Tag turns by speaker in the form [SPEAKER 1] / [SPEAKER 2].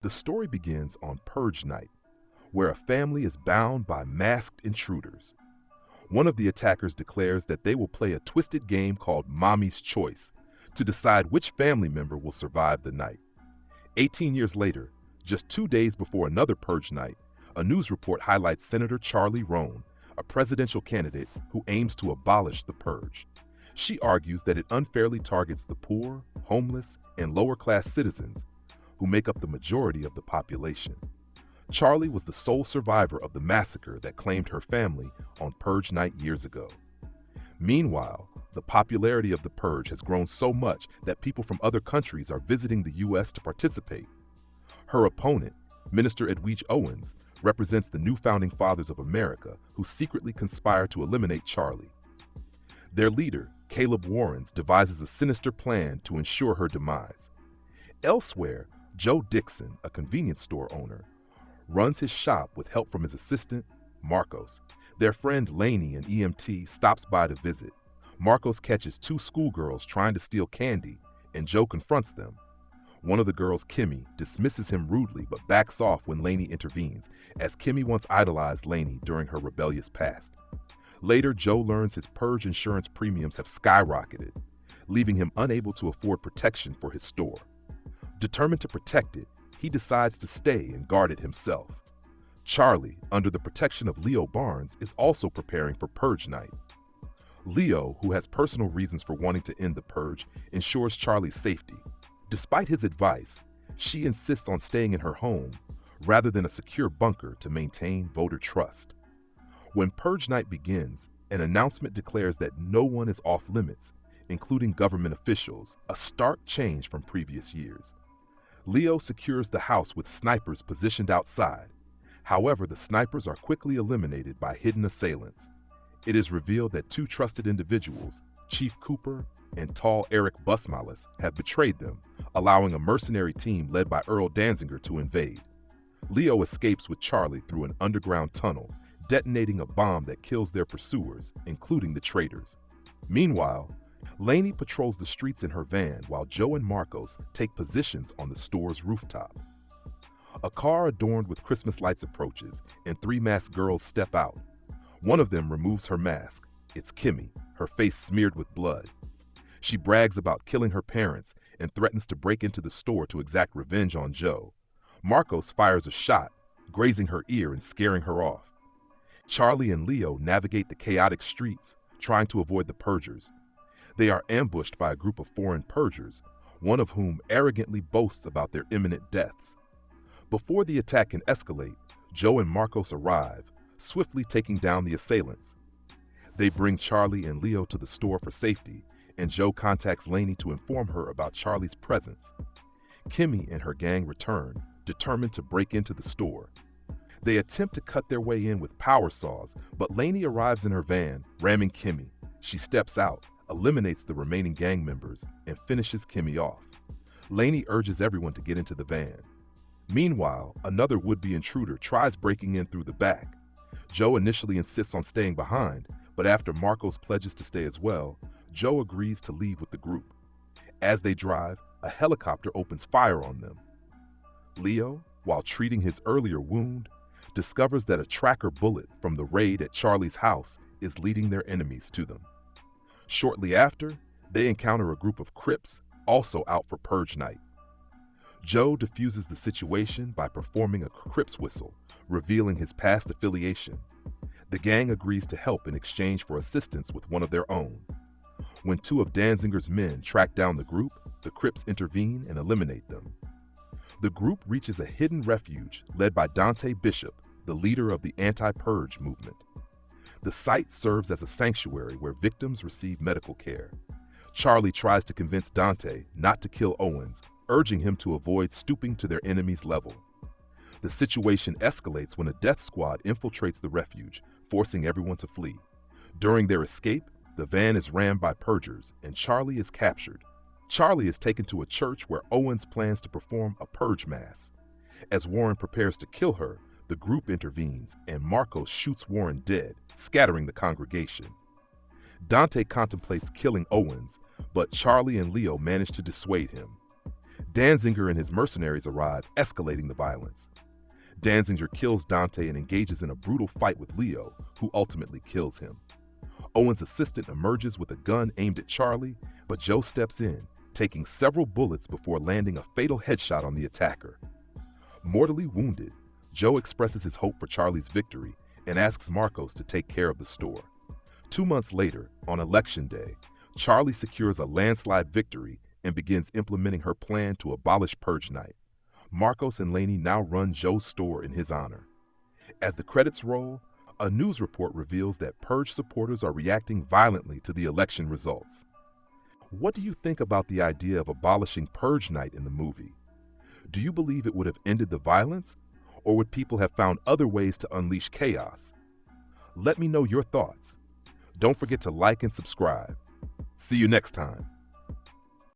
[SPEAKER 1] The story begins on Purge night, where a family is bound by masked intruders. One of the attackers declares that they will play a twisted game called Mommy's Choice to decide which family member will survive the night. 18 years later, just 2 days before another Purge night, a news report highlights Senator Charlie Roan, a presidential candidate who aims to abolish the Purge. She argues that it unfairly targets the poor, homeless, and lower-class citizens who make up the majority of the population. Charlie was the sole survivor of the massacre that claimed her family on Purge night years ago. Meanwhile, the popularity of the Purge has grown so much that people from other countries are visiting the U.S. to participate. Her opponent, Minister Edwidge Owens, represents the new founding fathers of America who secretly conspire to eliminate Charlie. Their leader, Caleb Warrens, devises a sinister plan to ensure her demise. Elsewhere, Joe Dixon, a convenience store owner, runs his shop with help from his assistant, Marcos. Their friend Lainey, an EMT, stops by to visit. Marcos catches two schoolgirls trying to steal candy, and Joe confronts them. One of the girls, Kimmy, dismisses him rudely but backs off when Lainey intervenes, as Kimmy once idolized Lainey during her rebellious past. Later, Joe learns his Purge insurance premiums have skyrocketed, leaving him unable to afford protection for his store. Determined to protect it, he decides to stay and guard it himself. Charlie, under the protection of Leo Barnes, is also preparing for Purge night. Leo, who has personal reasons for wanting to end the Purge, ensures Charlie's safety. Despite his advice, she insists on staying in her home rather than a secure bunker to maintain voter trust. When Purge night begins, an announcement declares that no one is off limits, including government officials, a stark change from previous years. Leo secures the house with snipers positioned outside. However, the snipers are quickly eliminated by hidden assailants. It is revealed that two trusted individuals, Chief Cooper and Tall Eric Busmalis, have betrayed them, allowing a mercenary team led by Earl Danziger to invade. Leo escapes with Charlie through an underground tunnel, detonating a bomb that kills their pursuers, including the traitors. Meanwhile, Lainey patrols the streets in her van while Joe and Marcos take positions on the store's rooftop. A car adorned with Christmas lights approaches, and three masked girls step out. One of them removes her mask. It's Kimmy, her face smeared with blood. She brags about killing her parents and threatens to break into the store to exact revenge on Joe. Marcos fires a shot, grazing her ear and scaring her off. Charlie and Leo navigate the chaotic streets, trying to avoid the Purgers. They are ambushed by a group of foreign Purgers, one of whom arrogantly boasts about their imminent deaths. Before the attack can escalate, Joe and Marcos arrive, swiftly taking down the assailants. They bring Charlie and Leo to the store for safety, and Joe contacts Lainey to inform her about Charlie's presence. Kimmy and her gang return, determined to break into the store. They attempt to cut their way in with power saws, but Lainey arrives in her van, ramming Kimmy. She steps out, eliminates the remaining gang members, and finishes Kimmy off. Lainey urges everyone to get into the van. Meanwhile, another would-be intruder tries breaking in through the back. Joe initially insists on staying behind, but after Marcos pledges to stay as well, Joe agrees to leave with the group. As they drive, a helicopter opens fire on them. Leo, while treating his earlier wound, discovers that a tracker bullet from the raid at Charlie's house is leading their enemies to them. Shortly after, they encounter a group of Crips, also out for Purge night. Joe diffuses the situation by performing a Crips whistle, revealing his past affiliation. The gang agrees to help in exchange for assistance with one of their own. When two of Danziger's men track down the group, the Crips intervene and eliminate them. The group reaches a hidden refuge led by Dante Bishop, the leader of the anti-Purge movement. The site serves as a sanctuary where victims receive medical care. Charlie tries to convince Dante not to kill Owens, urging him to avoid stooping to their enemy's level. The situation escalates when a death squad infiltrates the refuge, forcing everyone to flee. During their escape, the van is rammed by Purgers, and Charlie is captured. Charlie is taken to a church where Owens plans to perform a Purge mass. As Warren prepares to kill her, the group intervenes, and Marcos shoots Warren dead, scattering the congregation. Dante contemplates killing Owens, but Charlie and Leo manage to dissuade him. Danziger and his mercenaries arrive, escalating the violence. Danziger kills Dante and engages in a brutal fight with Leo, who ultimately kills him. Owen's assistant emerges with a gun aimed at Charlie, but Joe steps in, taking several bullets before landing a fatal headshot on the attacker. Mortally wounded, Joe expresses his hope for Charlie's victory and asks Marcos to take care of the store. 2 months later, on Election Day, Charlie secures a landslide victory and begins implementing her plan to abolish Purge Night. Marcos and Laney now run Joe's store in his honor. As the credits roll, a news report reveals that Purge supporters are reacting violently to the election results. What do you think about the idea of abolishing Purge Night in the movie? Do you believe it would have ended the violence, or would people have found other ways to unleash chaos? Let me know your thoughts. Don't forget to like and subscribe. See you next time.